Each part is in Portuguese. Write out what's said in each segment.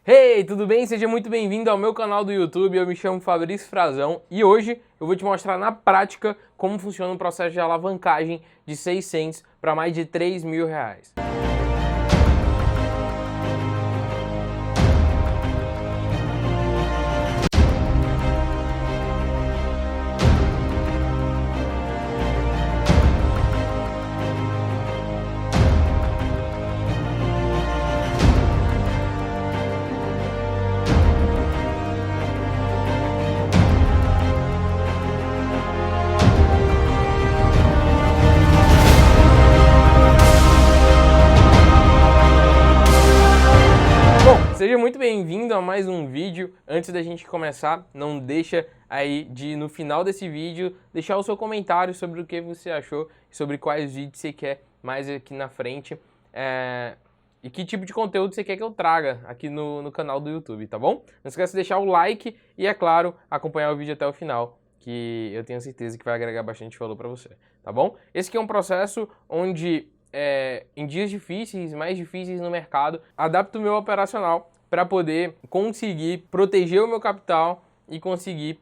Hey, tudo bem? Seja muito bem-vindo ao meu canal do YouTube, eu me chamo Fabrício Frazão e hoje eu vou te mostrar na prática como funciona o processo de alavancagem de 600 para mais de 3.000 reais. Seja muito bem-vindo a mais um vídeo. Antes da gente começar, não deixa aí de, no final desse vídeo, deixar o seu comentário sobre o que você achou, sobre quais vídeos você quer mais aqui na frente e que tipo de conteúdo você quer que eu traga aqui no canal do YouTube, tá bom? Não esqueça de deixar o like e, é claro, acompanhar o vídeo até o final, que eu tenho certeza que vai agregar bastante valor para você, tá bom? Esse aqui é um processo onde em dias difíceis, mais difíceis no mercado, adapto o meu operacional para poder conseguir proteger o meu capital e conseguir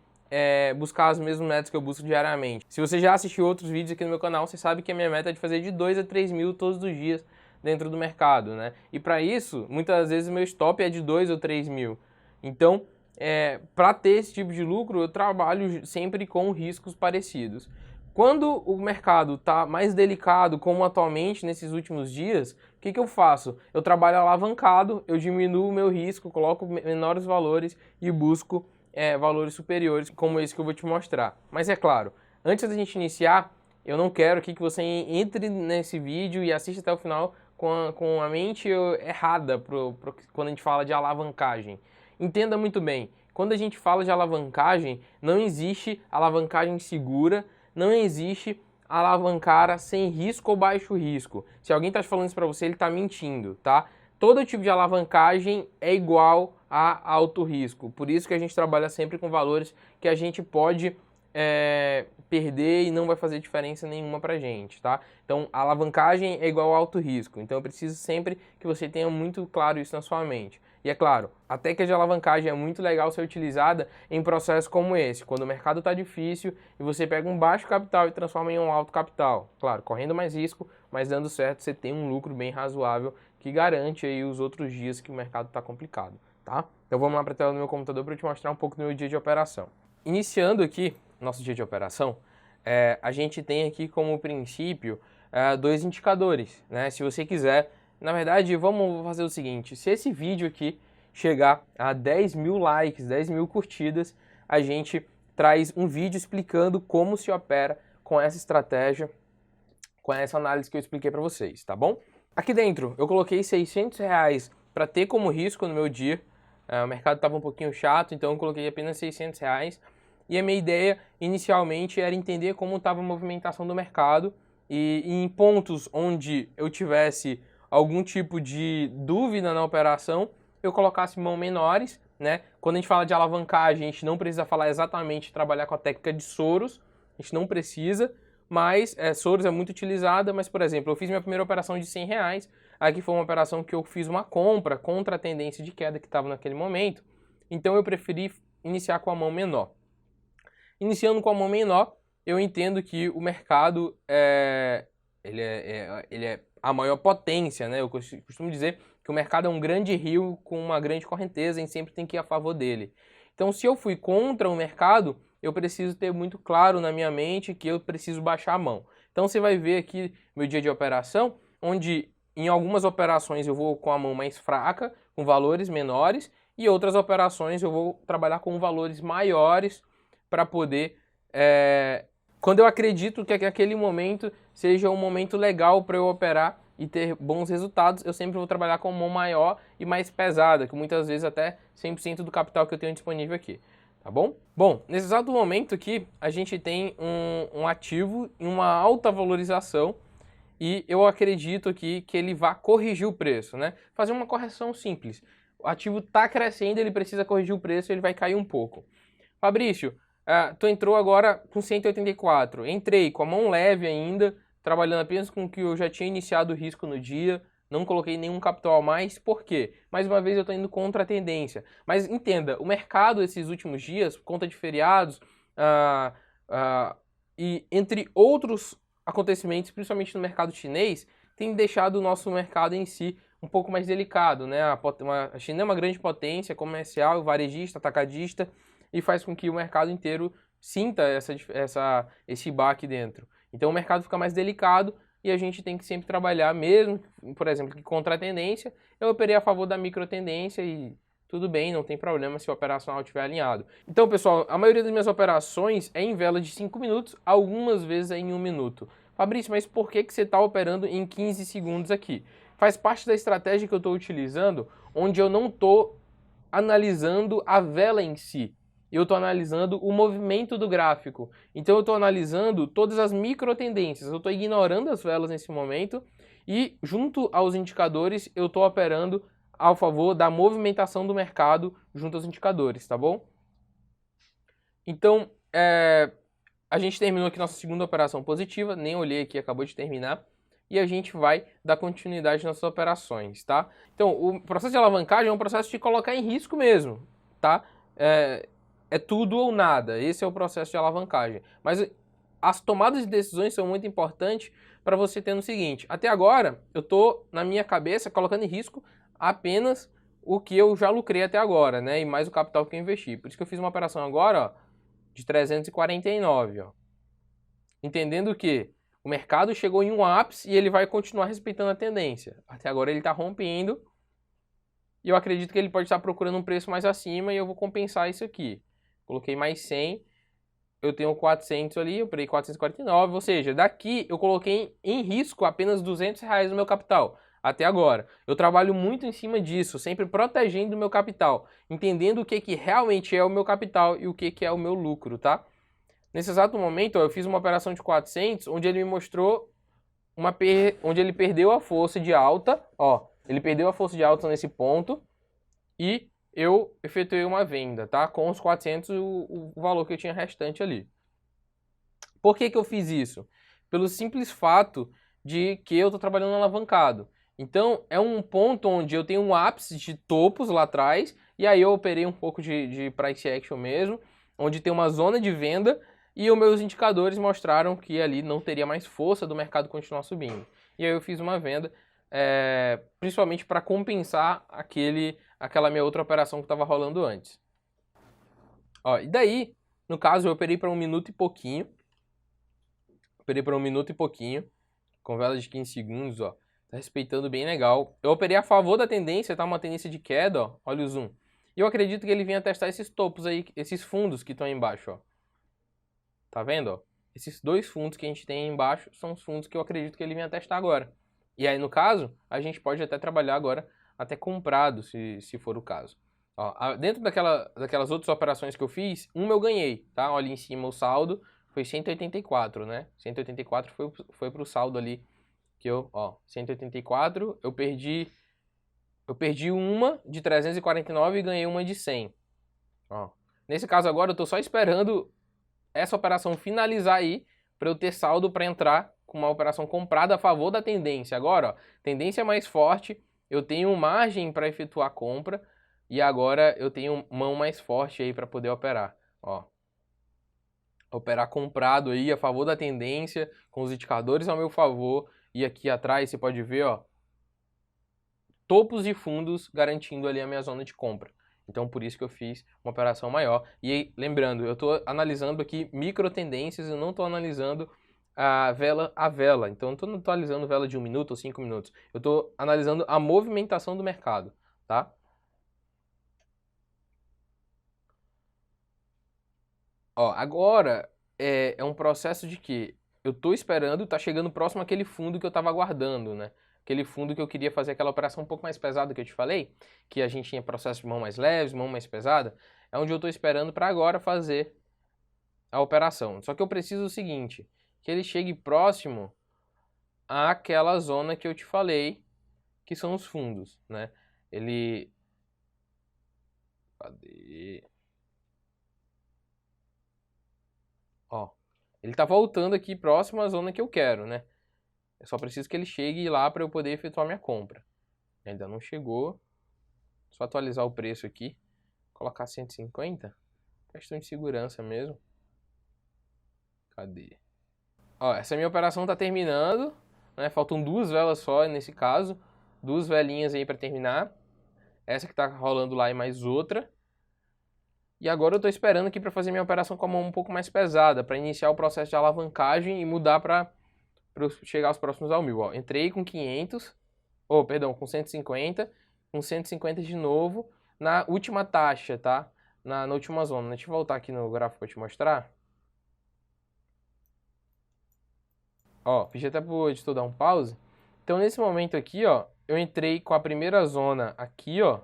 buscar as mesmas metas que eu busco diariamente. Se você já assistiu outros vídeos aqui no meu canal, você sabe que a minha meta é de fazer de 2 a 3 mil todos os dias dentro do mercado, né? E para isso, muitas vezes o meu stop é de 2 ou 3 mil. Então, para ter esse tipo de lucro, eu trabalho sempre com riscos parecidos. Quando o mercado está mais delicado, como atualmente nesses últimos dias, o que eu faço? Eu trabalho alavancado, eu diminuo o meu risco, coloco menores valores e busco valores superiores, como esse que eu vou te mostrar. Mas é claro, antes da gente iniciar, eu não quero que você entre nesse vídeo e assista até o final com a mente errada quando a gente fala de alavancagem. Entenda muito bem, quando a gente fala de alavancagem, não existe alavancagem segura, não existe alavancar sem risco ou baixo risco. Se alguém está falando isso para você, ele está mentindo, tá? Todo tipo de alavancagem é igual a alto risco. Por isso que a gente trabalha sempre com valores que a gente pode perder e não vai fazer diferença nenhuma pra gente, tá? Então, a alavancagem é igual a alto risco. Então, eu preciso sempre que você tenha muito claro isso na sua mente. E é claro, a técnica de alavancagem é muito legal ser utilizada em processos como esse, quando o mercado está difícil e você pega um baixo capital e transforma em um alto capital. Claro, correndo mais risco, mas dando certo, você tem um lucro bem razoável que garante aí os outros dias que o mercado está complicado, tá? Então vamos lá para a tela do meu computador para eu te mostrar um pouco do meu dia de operação. Iniciando aqui nosso dia de operação, a gente tem aqui como princípio dois indicadores, né? Se você quiser, na verdade, vamos fazer o seguinte, se esse vídeo aqui chegar a 10 mil likes, 10 mil curtidas, a gente traz um vídeo explicando como se opera com essa estratégia, com essa análise que eu expliquei para vocês, tá bom? Aqui dentro eu coloquei 600 reais para ter como risco no meu dia, o mercado estava um pouquinho chato, então eu coloquei apenas 600 reais. E a minha ideia inicialmente era entender como estava a movimentação do mercado e em pontos onde eu tivesse algum tipo de dúvida na operação, eu colocasse mão menores, né? Quando a gente fala de alavancagem, a gente não precisa falar exatamente trabalhar com a técnica de Soros, a gente não precisa, mas Soros é muito utilizada, mas por exemplo, eu fiz minha primeira operação de 100 reais, aqui foi uma operação que eu fiz uma compra contra a tendência de queda que estava naquele momento, então eu preferi iniciar com a mão menor. Iniciando com a mão menor, eu entendo que o mercado ele é a maior potência, né? Eu costumo dizer que o mercado é um grande rio com uma grande correnteza e sempre tem que ir a favor dele. Então, se eu fui contra o mercado, eu preciso ter muito claro na minha mente que eu preciso baixar a mão. Então, você vai ver aqui meu dia de operação, onde em algumas operações eu vou com a mão mais fraca, com valores menores, e outras operações eu vou trabalhar com valores maiores, para poder, quando eu acredito que aquele momento seja um momento legal para eu operar e ter bons resultados, eu sempre vou trabalhar com mão maior e mais pesada, que muitas vezes até 100% do capital que eu tenho disponível aqui, tá bom? Bom, nesse exato momento aqui, a gente tem um ativo em uma alta valorização e eu acredito aqui que ele vai corrigir o preço, né? Fazer uma correção simples. O ativo está crescendo, ele precisa corrigir o preço, ele vai cair um pouco. Fabrício, tu entrou agora com 184. Entrei com a mão leve ainda, trabalhando apenas com o que eu já tinha iniciado o risco no dia, não coloquei nenhum capital a mais, por quê? Mais uma vez eu estou indo contra a tendência. Mas entenda, o mercado esses últimos dias, por conta de feriados e entre outros acontecimentos, principalmente no mercado chinês, tem deixado o nosso mercado em si um pouco mais delicado, né? A China é uma grande potência comercial, varejista, atacadista, e faz com que o mercado inteiro sinta esse baque dentro. Então o mercado fica mais delicado e a gente tem que sempre trabalhar, mesmo, por exemplo, que contra a tendência, eu operei a favor da micro tendência e tudo bem, não tem problema se o operacional estiver alinhado. Então, pessoal, a maioria das minhas operações é em vela de 5 minutos, algumas vezes é em 1 minuto. Fabrício, mas por que você está operando em 15 segundos aqui? Faz parte da estratégia que eu estou utilizando, onde eu não estou analisando a vela em si. Eu estou analisando o movimento do gráfico. Então eu estou analisando todas as micro tendências. Eu estou ignorando as velas nesse momento e, junto aos indicadores, eu estou operando ao favor da movimentação do mercado junto aos indicadores, tá bom? Então, a gente terminou aqui nossa segunda operação positiva, nem olhei aqui, acabou de terminar. E a gente vai dar continuidade nas nossas operações, tá? Então, o processo de alavancagem é um processo de colocar em risco mesmo, tá? É tudo ou nada, esse é o processo de alavancagem. Mas as tomadas de decisões são muito importantes para você ter no seguinte: até agora, eu estou, na minha cabeça, colocando em risco apenas o que eu já lucrei até agora, né? E mais o capital que eu investi. Por isso que eu fiz uma operação agora, ó, de 349, ó. Entendendo que o mercado chegou em um ápice e ele vai continuar respeitando a tendência. Até agora ele está rompendo e eu acredito que ele pode estar procurando um preço mais acima e eu vou compensar isso aqui. Coloquei mais 100, eu tenho 400 ali, eu peguei 449, ou seja, daqui eu coloquei em risco apenas R$200 no meu capital. Até agora. Eu trabalho muito em cima disso, sempre protegendo o meu capital, entendendo o que realmente é o meu capital e o que é o meu lucro, tá? Nesse exato momento, ó, eu fiz uma operação de 400, onde ele me mostrou onde ele perdeu a força de alta, ó, ele perdeu a força de alta nesse ponto e eu efetuei uma venda, tá? Com os 400, o valor que eu tinha restante ali. Por que eu fiz isso? Pelo simples fato de que eu estou trabalhando alavancado. Então, é um ponto onde eu tenho um ápice de topos lá atrás, e aí eu operei um pouco de price action mesmo, onde tem uma zona de venda, e os meus indicadores mostraram que ali não teria mais força do mercado continuar subindo. E aí eu fiz uma venda, principalmente para compensar aquela minha outra operação que estava rolando antes. Ó, e daí, no caso, eu operei para 1 minuto e pouquinho. Operei para 1 minuto e pouquinho, com vela de 15 segundos, ó. Tá respeitando bem legal. Eu operei a favor da tendência, tá? Uma tendência de queda, ó. Olha o zoom. E eu acredito que ele venha testar esses topos aí, esses fundos que estão aí embaixo, ó. Tá vendo, ó? Esses dois fundos que a gente tem aí embaixo são os fundos que eu acredito que ele venha testar agora. E aí, no caso, a gente pode até trabalhar agora, até comprado, se for o caso. Ó, dentro daquelas outras operações que eu fiz, uma eu ganhei, tá? Olha em cima o saldo, foi 184, né? 184 foi pro saldo ali, que ó, 184, eu perdi uma de 349 e ganhei uma de 100. Ó. Nesse caso agora eu tô só esperando essa operação finalizar aí, para eu ter saldo para entrar com uma operação comprada a favor da tendência. Agora, ó, tendência mais forte, eu tenho margem para efetuar a compra e agora eu tenho mão mais forte aí para poder operar, ó. Operar comprado aí a favor da tendência, com os indicadores ao meu favor, e aqui atrás você pode ver, ó, topos de fundos garantindo ali a minha zona de compra. Então, por isso que eu fiz uma operação maior. E aí, lembrando, eu estou analisando aqui micro tendências, eu não estou analisando a vela. Então, eu não estou analisando vela de 1 minuto ou 5 minutos. Eu estou analisando a movimentação do mercado, tá? Ó, agora é um processo de que eu estou esperando, tá chegando próximo àquele fundo que eu estava aguardando, né? Aquele fundo que eu queria fazer aquela operação um pouco mais pesada que eu te falei, que a gente tinha processo de mão mais leves, mão mais pesada, é onde eu estou esperando para agora fazer a operação. Só que eu preciso o seguinte, que ele chegue próximo àquela zona que eu te falei, que são os fundos, né? Ele... Cadê? Ó, ele tá voltando aqui próximo à zona que eu quero, né? Eu só preciso que ele chegue lá para eu poder efetuar minha compra. Ainda não chegou. Só atualizar o preço aqui. Colocar 150. Questão de segurança mesmo. Cadê? Ó, essa minha operação tá terminando, né? Faltam 2 velas só nesse caso. 2 velinhas aí para terminar. Essa que tá rolando lá e mais outra. E agora eu tô esperando aqui para fazer minha operação com a mão um pouco mais pesada, para iniciar o processo de alavancagem e mudar para chegar aos próximos ao 1000. Ó, entrei com 500, perdão, com 150, com 150 de novo na última taxa, tá? Na última zona. Deixa eu voltar aqui no gráfico para te mostrar. Ó, fiz até pro editor dar um pause. Então nesse momento aqui, ó, eu entrei com a primeira zona aqui, ó,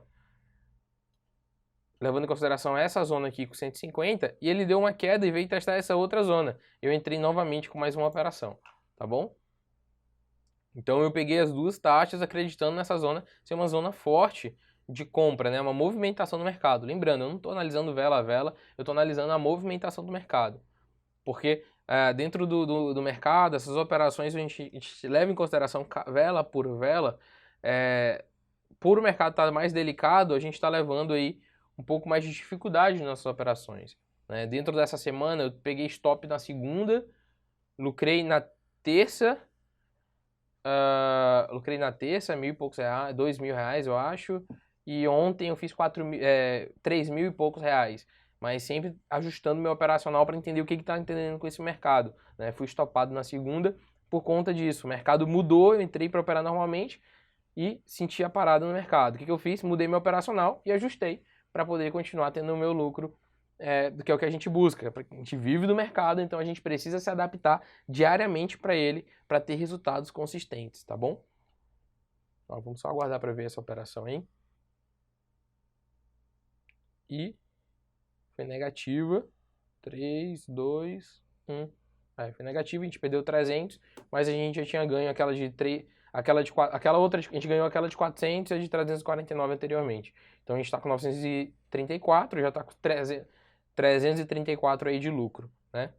levando em consideração essa zona aqui com 150, e ele deu uma queda e veio testar essa outra zona. Eu entrei novamente com mais uma operação, tá bom? Então eu peguei as 2 taxas acreditando nessa zona ser uma zona forte de compra, né? Uma movimentação no mercado. Lembrando, eu não estou analisando vela a vela, eu estou analisando a movimentação do mercado. Porque dentro do mercado, essas operações a gente leva em consideração vela por vela. Por o mercado estar mais delicado, a gente está levando aí um pouco mais de dificuldade nas nossas operações, né? Dentro dessa semana eu peguei stop na segunda, lucrei na terça, R$1.000 e poucos reais, R$2.000 eu acho, e ontem eu fiz 3.000 e poucos reais, mas sempre ajustando meu operacional para entender o que está entendendo com esse mercado, né? Fui stopado na segunda por conta disso, o mercado mudou, eu entrei para operar normalmente e senti a parada no mercado. O que eu fiz? Mudei meu operacional e ajustei para poder continuar tendo o meu lucro, que é o que a gente busca. A gente vive do mercado, então a gente precisa se adaptar diariamente para ele, para ter resultados consistentes, tá bom? Então, vamos só aguardar para ver essa operação aí. E foi negativa. 3, 2, 1. Aí foi negativa, a gente perdeu 300, mas a gente já tinha ganho aquela de 3... Aquela outra, a gente ganhou aquela de 400 e a de 349 anteriormente. Então a gente está com 934, já está com 334 aí de lucro, né?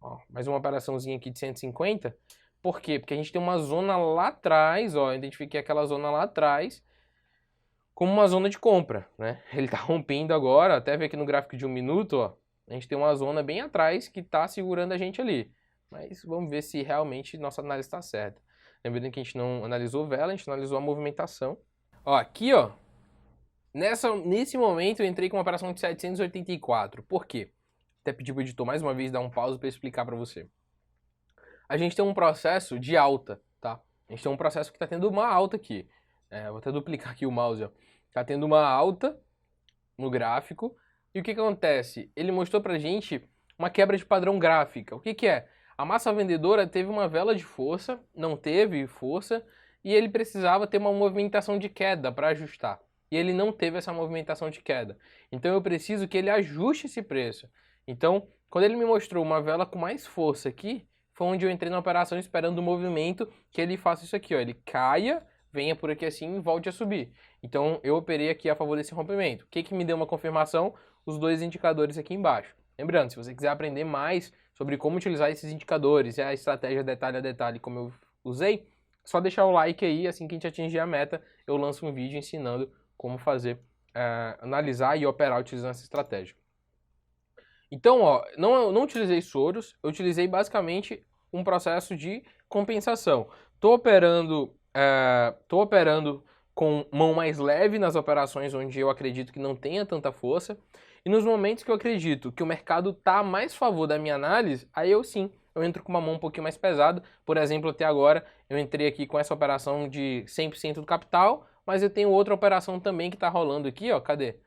Ó, mais uma operaçãozinha aqui de 150. Por quê? Porque a gente tem uma zona lá atrás, ó, eu identifiquei aquela zona lá atrás como uma zona de compra, né? Ele está rompendo agora, até ver aqui no gráfico de 1 minuto, ó, a gente tem uma zona bem atrás que está segurando a gente ali. Mas vamos ver se realmente nossa análise está certa. Lembrando que a gente não analisou vela, a gente analisou a movimentação. Ó, aqui, ó, nesse momento eu entrei com uma operação de 784. Por quê? Até pedi pro editor mais uma vez dar um pause para explicar para você. A gente tem um processo de alta, tá? A gente tem um processo que está tendo uma alta aqui. Vou até duplicar aqui o mouse, ó. Tá tendo uma alta no gráfico. E o que acontece? Ele mostrou pra gente uma quebra de padrão gráfica. O que é? A massa vendedora teve uma vela de força, não teve força, e ele precisava ter uma movimentação de queda para ajustar. E ele não teve essa movimentação de queda. Então eu preciso que ele ajuste esse preço. Então, quando ele me mostrou uma vela com mais força aqui, foi onde eu entrei na operação esperando o movimento que ele faça isso aqui, ó. Ele caia, venha por aqui assim e volte a subir. Então eu operei aqui a favor desse rompimento. O que me deu uma confirmação? Os 2 indicadores aqui embaixo. Lembrando, se você quiser aprender mais sobre como utilizar esses indicadores e a estratégia detalhe a detalhe como eu usei, só deixar o like aí, assim que a gente atingir a meta, eu lanço um vídeo ensinando como fazer, analisar e operar utilizando essa estratégia. Então, ó, não utilizei Soros, eu utilizei basicamente um processo de compensação. Tô operando com mão mais leve nas operações onde eu acredito que não tenha tanta força. E nos momentos que eu acredito que o mercado está a mais favor da minha análise, aí eu entro com uma mão um pouquinho mais pesada. Por exemplo, até agora eu entrei aqui com essa operação de 100% do capital, mas eu tenho outra operação também que está rolando aqui, ó, cadê?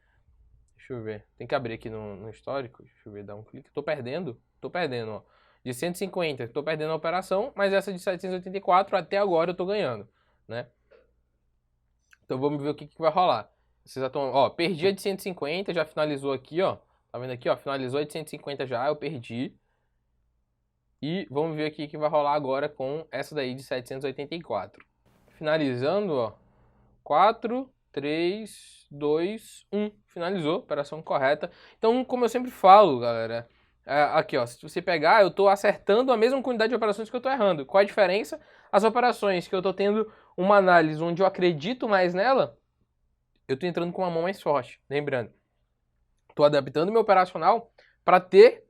Deixa eu ver, tem que abrir aqui no histórico, deixa eu ver, dar um clique. Tô perdendo, ó. De 150, tô perdendo a operação, mas essa de 784 até agora eu tô ganhando, né? Então vamos ver o que vai rolar. Vocês já estão, ó, perdi a de 150, já finalizou aqui, ó. Tá vendo aqui, ó? Finalizou a de 150 já, eu perdi. E vamos ver aqui o que vai rolar agora com essa daí de 784. Finalizando, ó. 4, 3, 2, 1. Finalizou, operação correta. Então, como eu sempre falo, galera, Aqui, ó, se você pegar, eu estou acertando a mesma quantidade de operações que eu estou errando. Qual a diferença? As operações que eu estou tendo uma análise onde eu acredito mais nela, eu estou entrando com uma mão mais forte. Lembrando, estou adaptando meu operacional para ter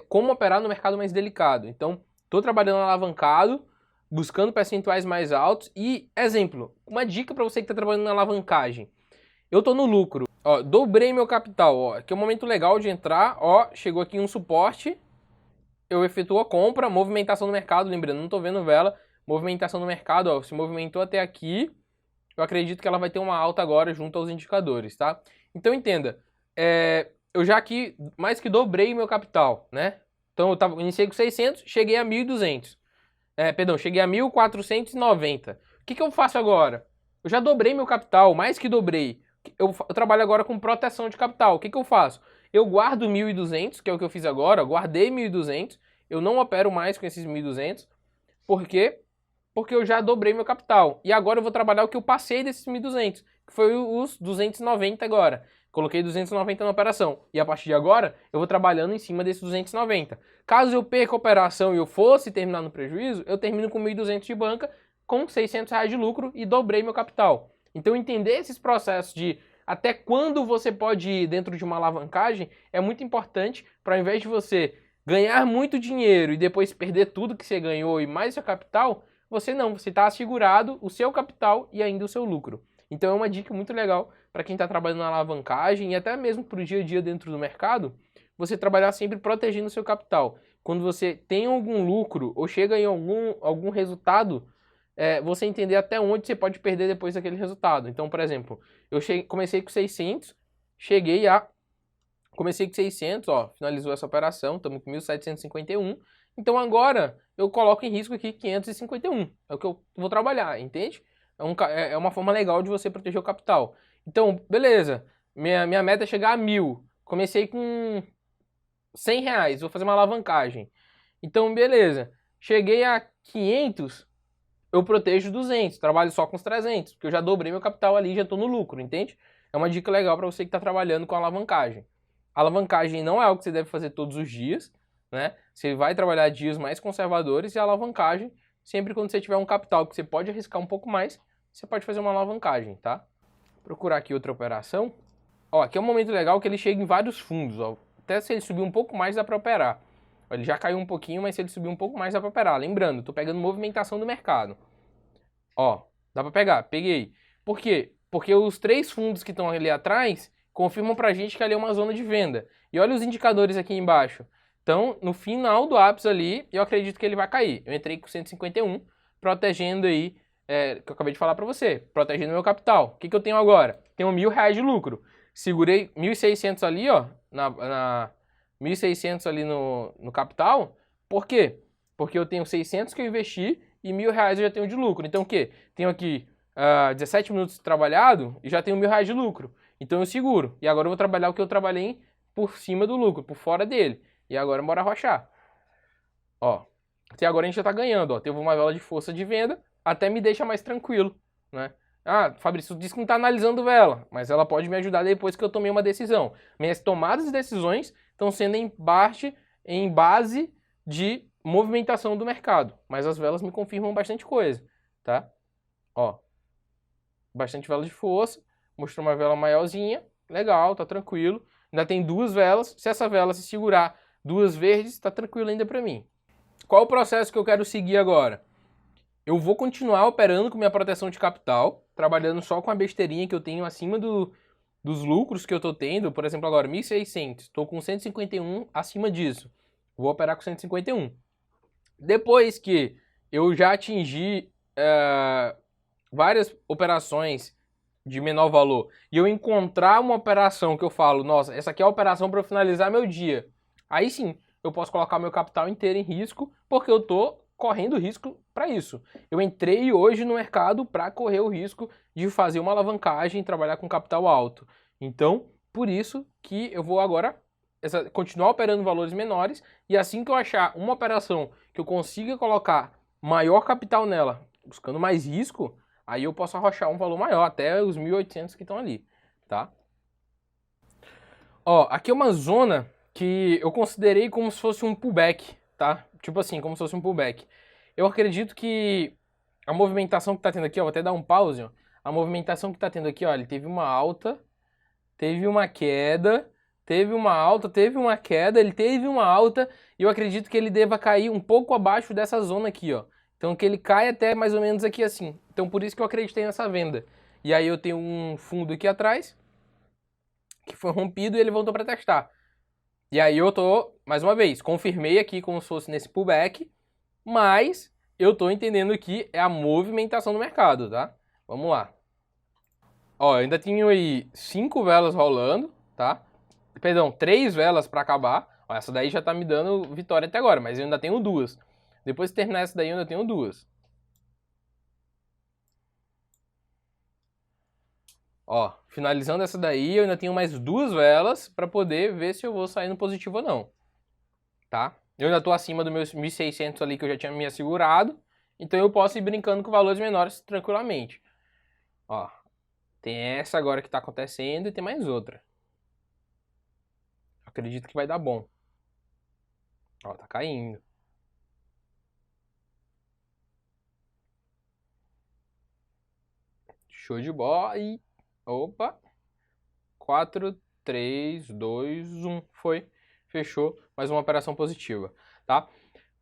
como operar no mercado mais delicado. Então, estou trabalhando alavancado, buscando percentuais mais altos e, exemplo, uma dica para você que está trabalhando na alavancagem. Eu estou no lucro, ó, dobrei meu capital, ó, aqui é um momento legal de entrar, ó, chegou aqui um suporte, eu efetuo a compra, movimentação no mercado, lembrando, não estou vendo vela, movimentação no mercado, ó, se movimentou até aqui, eu acredito que ela vai ter uma alta agora junto aos indicadores, tá? Então entenda, eu já aqui mais que dobrei meu capital, né? Então eu iniciei com 600, cheguei a 1.200. Perdão, cheguei a 1.490. O que eu faço agora? Eu já dobrei meu capital, mais que dobrei. Eu trabalho agora com proteção de capital. O que eu faço? Eu guardo 1.200, que é o que eu fiz agora, guardei 1.200, eu não opero mais com esses 1.200. Por quê? Porque eu já dobrei meu capital. E agora eu vou trabalhar o que eu passei desses 1.200, que foi os 290 agora. Coloquei 290 na operação. E a partir de agora, eu vou trabalhando em cima desses 290. Caso eu perca a operação e eu fosse terminar no prejuízo, eu termino com 1.200 de banca, com R$600 de lucro e dobrei meu capital. Então entender esses processos de até quando você pode ir dentro de uma alavancagem é muito importante para, ao invés de você ganhar muito dinheiro e depois perder tudo que você ganhou e mais seu capital, você está assegurado o seu capital e ainda o seu lucro. Então é uma dica muito legal para quem está trabalhando na alavancagem e até mesmo para o dia a dia dentro do mercado, você trabalhar sempre protegendo o seu capital. Quando você tem algum lucro ou chega em algum resultado, você entender até onde você pode perder depois daquele resultado. Então, por exemplo, comecei com 600, comecei com 600, ó, finalizou essa operação, estamos com 1.751. Então agora eu coloco em risco aqui 551. É o que eu vou trabalhar, entende? É uma forma legal de você proteger o capital. Então, beleza, minha meta é chegar a 1.000. Comecei com R$100, vou fazer uma alavancagem. Então, beleza, cheguei a 500, eu protejo 200, trabalho só com os 300, porque eu já dobrei meu capital ali e já estou no lucro, entende? É uma dica legal para você que está trabalhando com alavancagem. Alavancagem não é algo que você deve fazer todos os dias, né? Você vai trabalhar dias mais conservadores e a alavancagem, sempre quando você tiver um capital que você pode arriscar um pouco mais, você pode fazer uma alavancagem, tá? Vou procurar aqui outra operação. Ó, aqui é um momento legal que ele chega em vários fundos, ó. Até se ele subir um pouco mais dá para operar. Ele já caiu um pouquinho, mas se ele subir um pouco mais dá para operar. Lembrando, tô pegando movimentação do mercado. Ó, dá para pegar, peguei. Por quê? Porque os 3 fundos que estão ali atrás confirmam pra gente que ali é uma zona de venda. E olha os indicadores aqui embaixo. Então, no final do ápice ali, eu acredito que ele vai cair. Eu entrei com 151, protegendo aí, que eu acabei de falar para você, protegendo meu capital. O que eu tenho agora? Tenho R$1.000 de lucro. Segurei 1.600 ali, ó, 1.600 ali no capital. Por quê? Porque eu tenho 600 que eu investi e R$1.000 eu já tenho de lucro. Então o quê? Tenho aqui 17 minutos trabalhado e já tenho R$1.000 de lucro. Então eu seguro. E agora eu vou trabalhar o que eu trabalhei por cima do lucro, por fora dele. E agora bora arrochar. Ó, até agora a gente já tá ganhando, ó. Teve uma vela de força de venda, até me deixa mais tranquilo, né? Ah, Fabrício, diz que não tá analisando vela, mas ela pode me ajudar depois que eu tomei uma decisão. Minhas tomadas de decisões estão sendo em base de movimentação do mercado, mas as velas me confirmam bastante coisa, tá? Ó, bastante vela de força, mostrou uma vela maiorzinha, legal, tá tranquilo. Ainda tem 2 velas, se essa vela se segurar 2 verdes, tá tranquilo ainda para mim. Qual o processo que eu quero seguir agora? Eu vou continuar operando com minha proteção de capital, trabalhando só com a besteirinha que eu tenho acima dos lucros que eu tô tendo. Por exemplo, agora 1.600, estou com 151 acima disso. Vou operar com 151. Depois que eu já atingi várias operações de menor valor e eu encontrar uma operação que eu falo, nossa, essa aqui é a operação para eu finalizar meu dia, aí sim eu posso colocar meu capital inteiro em risco, porque eu tô correndo risco para isso. Eu entrei hoje no mercado para correr o risco de fazer uma alavancagem e trabalhar com capital alto. Então, por isso que eu vou agora continuar operando valores menores, e assim que eu achar uma operação que eu consiga colocar maior capital nela, buscando mais risco, aí eu posso arrochar um valor maior, até os 1.800 que estão ali, tá? Ó, aqui é uma zona que eu considerei como se fosse um pullback, tá? Tipo assim, como se fosse um pullback. Eu acredito que a movimentação que tá tendo aqui, ó, vou até dar um pause, ó. A movimentação que tá tendo aqui, ó, ele teve uma alta, teve uma queda, teve uma alta, teve uma queda, ele teve uma alta, e eu acredito que ele deva cair um pouco abaixo dessa zona aqui, ó. Então que ele cai até mais ou menos aqui assim. Então por isso que eu acreditei nessa venda. E aí eu tenho um fundo aqui atrás, que foi rompido e ele voltou para testar. E aí eu tô, mais uma vez, confirmei aqui como se fosse nesse pullback, mas eu tô entendendo que é a movimentação do mercado, tá? Vamos lá. Ó, eu ainda tenho aí 5 velas rolando, tá? Perdão, 3 velas para acabar. Ó, essa daí já tá me dando vitória até agora, mas eu ainda tenho 2. Depois de terminar essa daí, eu ainda tenho 2. Ó, finalizando essa daí, eu ainda tenho mais 2 velas para poder ver se eu vou sair no positivo ou não, tá? Eu ainda tô acima dos meus 1.600 ali que eu já tinha me assegurado, então eu posso ir brincando com valores menores tranquilamente. Ó, tem essa agora que tá acontecendo e tem mais outra. Acredito que vai dar bom. Ó, tá caindo. Show de bola e... Opa! 4, 3, 2, 1. Foi. Fechou. Mais uma operação positiva, tá?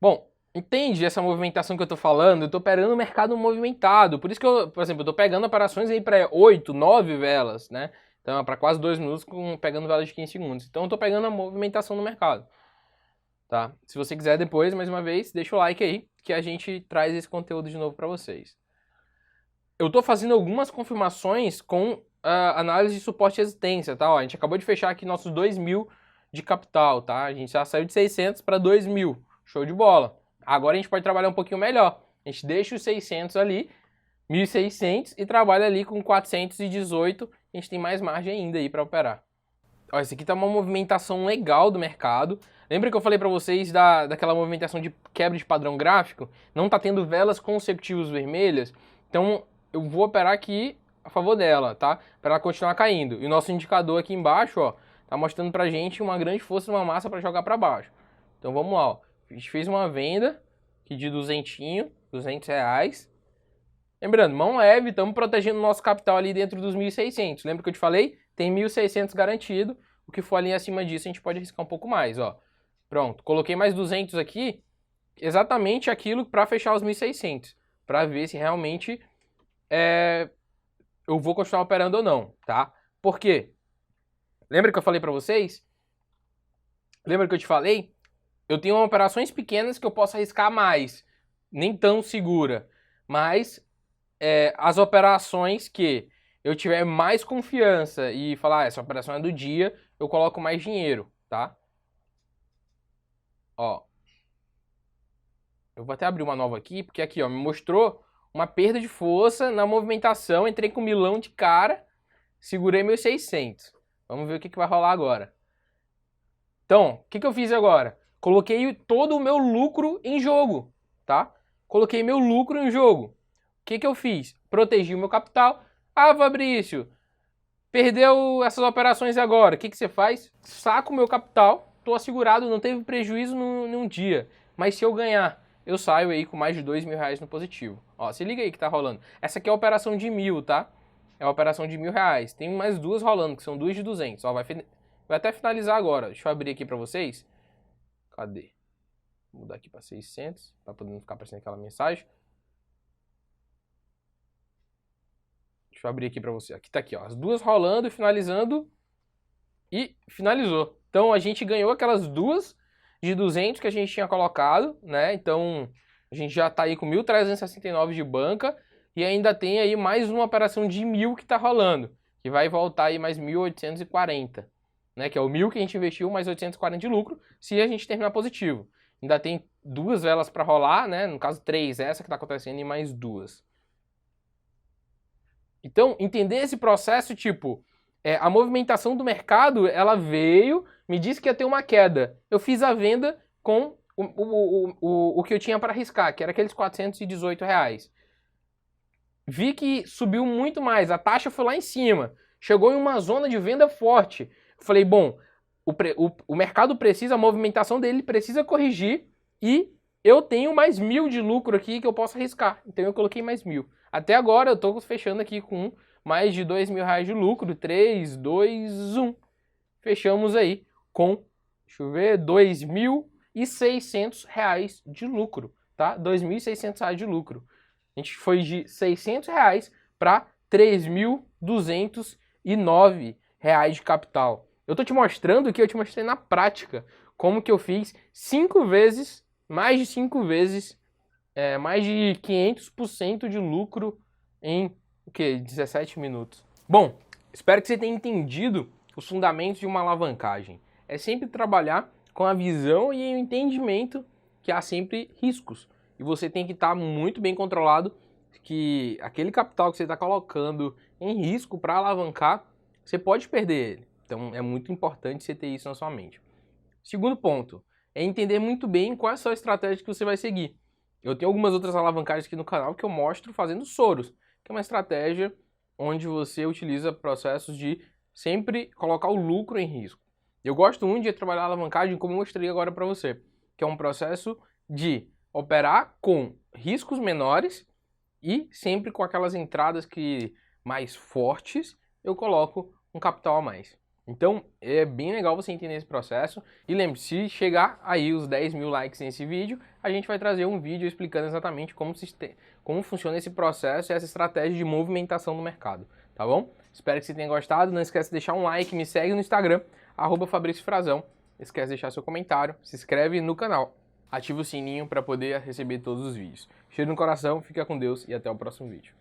Bom, entende essa movimentação que eu tô falando? Eu tô pegando o mercado movimentado. Por isso que eu, por exemplo, eu tô pegando operações aí para 8, 9 velas, né? Então, para quase 2 minutos pegando velas de 15 segundos. Então, eu tô pegando a movimentação no mercado, tá? Se você quiser depois, mais uma vez, deixa o like aí, que a gente traz esse conteúdo de novo para vocês. Eu tô fazendo algumas confirmações com análise de suporte e resistência, tá? Ó, a gente acabou de fechar aqui nossos 2.000 de capital, tá? A gente já saiu de 600 para 2.000. Show de bola. Agora a gente pode trabalhar um pouquinho melhor. A gente deixa os 600 ali, 1.600 e trabalha ali com 418. A gente tem mais margem ainda aí para operar. Ó, esse aqui tá uma movimentação legal do mercado. Lembra que eu falei para vocês daquela movimentação de quebra de padrão gráfico? Não tá tendo velas consecutivas vermelhas. Então eu vou operar aqui a favor dela, tá? Para ela continuar caindo. E o nosso indicador aqui embaixo, ó, tá mostrando pra gente uma grande força numa massa para jogar para baixo. Então vamos lá, ó. A gente fez uma venda aqui de 200 reais. Lembrando, mão leve, estamos protegendo o nosso capital ali dentro dos 1.600. Lembra que eu te falei? Tem 1.600 garantido. O que for ali acima disso, a gente pode arriscar um pouco mais, ó. Pronto, coloquei mais 200 aqui, exatamente aquilo para fechar os 1.600. Para ver se realmente eu vou continuar operando ou não, tá? Por quê? Lembra que eu falei para vocês? Lembra que eu te falei? Eu tenho operações pequenas que eu posso arriscar mais. Nem tão segura. Mas as operações que eu tiver mais confiança e falar, essa operação é do dia, eu coloco mais dinheiro, tá? Ó. Eu vou até abrir uma nova aqui, porque aqui, ó, me mostrou uma perda de força na movimentação. Entrei com 1.000 de cara, segurei meus 600. Vamos ver o que vai rolar agora. Então, o que eu fiz agora? Coloquei todo o meu lucro em jogo, tá? Coloquei meu lucro em jogo. O que eu fiz? Protegi o meu capital. Ah, Fabrício, perdeu essas operações agora. O que você faz? Saco o meu capital, tô assegurado, não teve prejuízo num dia. Mas se eu ganhar, eu saio aí com mais de 2.000 reais no positivo. Ó, se liga aí que tá rolando. Essa aqui é a operação de 1.000, tá? É a operação de 1.000 reais. Tem mais duas rolando, que são duas de 200. Ó, vai até finalizar agora. Deixa eu abrir aqui pra vocês. Cadê? Vou mudar aqui pra 600, pra poder não ficar aparecendo aquela mensagem. Deixa eu abrir aqui pra você. Aqui tá aqui, ó. As duas rolando e finalizando. E finalizou. Então a gente ganhou aquelas duas de 200 que a gente tinha colocado, né? Então a gente já tá aí com 1.369 de banca e ainda tem aí mais uma operação de 1.000 que tá rolando, que vai voltar aí mais 1.840, né? Que é o 1.000 que a gente investiu mais 840 de lucro, se a gente terminar positivo. Ainda tem duas velas para rolar, né? No caso 3, essa que tá acontecendo e mais duas. Então, entender esse processo, tipo, a movimentação do mercado, ela veio, me disse que ia ter uma queda. Eu fiz a venda com o que eu tinha para arriscar, que era aqueles 418 reais. Vi que subiu muito mais, a taxa foi lá em cima, chegou em uma zona de venda forte. Eu falei, bom, o mercado precisa, a movimentação dele precisa corrigir e eu tenho mais 1.000 de lucro aqui que eu posso arriscar. Então eu coloquei mais 1.000. Até agora eu tô fechando aqui com mais de R$2.000 de lucro. 3, 2, 1. Fechamos aí com, deixa eu ver, R$2.600 de lucro, tá? R$2.600 de lucro. A gente foi de R$600 para R$3.209 de capital. Eu tô te mostrando que eu te mostrei na prática como que eu fiz 5 vezes, mais de 5 vezes, mais de 500% de lucro em, 17 minutos. Bom, espero que você tenha entendido os fundamentos de uma alavancagem. É sempre trabalhar com a visão e o entendimento que há sempre riscos. E você tem que estar muito bem controlado que aquele capital que você está colocando em risco para alavancar, você pode perder ele. Então é muito importante você ter isso na sua mente. Segundo ponto, é entender muito bem qual é a sua estratégia que você vai seguir. Eu tenho algumas outras alavancagens aqui no canal que eu mostro fazendo Soros, que é uma estratégia onde você utiliza processos de sempre colocar o lucro em risco. Eu gosto muito de trabalhar a alavancagem como eu mostrei agora para você, que é um processo de operar com riscos menores e sempre com aquelas entradas que mais fortes eu coloco um capital a mais. Então é bem legal você entender esse processo. E lembre-se, se chegar aí os 10.000 likes nesse vídeo, a gente vai trazer um vídeo explicando exatamente como funciona esse processo e essa estratégia de movimentação do mercado, tá bom? Espero que você tenha gostado. Não esquece de deixar um like, me segue no Instagram, @FabrícioFrazão. Não esquece de deixar seu comentário, se inscreve no canal, ativa o sininho para poder receber todos os vídeos. Cheiro no coração, fica com Deus e até o próximo vídeo.